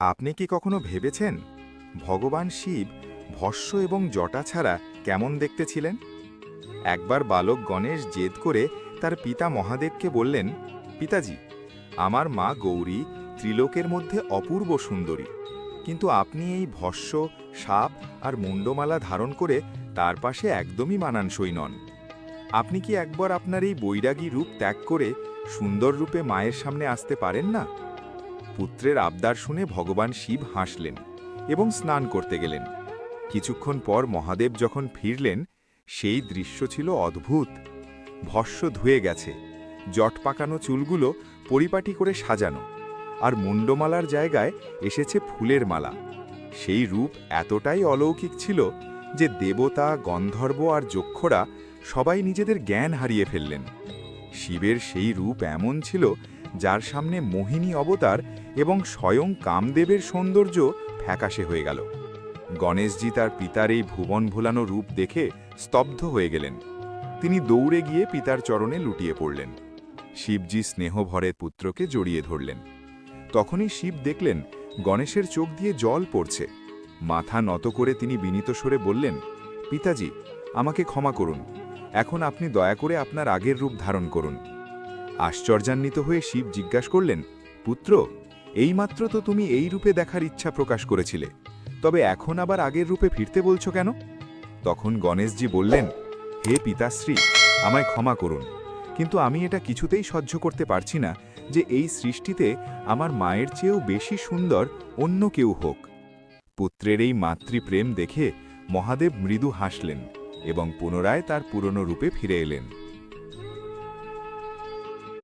আপনি কি কখনো ভেবেছেন ভগবান শিব ভস্ম এবং জটা ছাড়া কেমন দেখতে ছিলেন? একবার বালক গণেশ জেদ করে তার পিতা মহাদেবকে বললেন, পিতাজি, আমার মা গৌরী ত্রিলোকের মধ্যে অপূর্ব সুন্দরী, কিন্তু আপনি এই ভস্ম, সাপ আর মুন্ডমালা ধারণ করে তার পাশে একদমই মানানসই নন। আপনি কি একবার আপনার এই বৈরাগী রূপ ত্যাগ করে সুন্দর রূপে মায়ের সামনে আসতে পারেন না? পুত্রের আবদার শুনে ভগবান শিব হাসলেন এবং স্নান করতে গেলেন। কিছুক্ষণ পর মহাদেব যখন ফিরলেন, সেই দৃশ্য ছিল অদ্ভুত। ভস্ম ধুয়ে গেছে, জট পাকানো চুলগুলো পরিপাটি করে সাজানো, আর মুন্ডমালার জায়গায় এসেছে ফুলের মালা। সেই রূপ এতটাই অলৌকিক ছিল যে দেবতা, গন্ধর্ব আর যক্ষরা সবাই নিজেদের জ্ঞান হারিয়ে ফেললেন। শিবের সেই রূপ এমন ছিল যার সামনে মোহিনী অবতার এবং স্বয়ং কামদেবের সৌন্দর্য ফ্যাকাশে হয়ে গেল। গণেশজি তার পিতার এই ভুবন ভোলানো রূপ দেখে স্তব্ধ হয়ে গেলেন। তিনি দৌড়ে গিয়ে পিতার চরণে লুটিয়ে পড়লেন। শিবজি স্নেহভরে পুত্রকে জড়িয়ে ধরলেন। তখনই শিব দেখলেন গণেশের চোখ দিয়ে জল পড়ছে। মাথা নত করে তিনি বিনীত স্বরে বললেন, পিতাজি, আমাকে ক্ষমা করুন। এখন আপনি দয়া করে আপনার আগের রূপ ধারণ করুন। আশ্চর্যান্বিত হয়ে শিব জিজ্ঞাসা করলেন, পুত্র, এইমাত্র তো তুমি এই রূপে দেখার ইচ্ছা প্রকাশ করেছিলে, তবে এখন আবার আগের রূপে ফিরতে বলছো কেন? তখন গণেশজি বললেন, হে পিতাশ্রী, আমায় ক্ষমা করুন, কিন্তু আমি এটা কিছুতেই সহ্য করতে পারছি না যে এই সৃষ্টিতে আমার মায়ের চেয়েও বেশি সুন্দর অন্য কেউ হোক। পুত্রের এই মাতৃপ্রেম দেখে মহাদেব মৃদু হাসলেন এবং পুনরায় তার পুরনো রূপে ফিরে এলেন।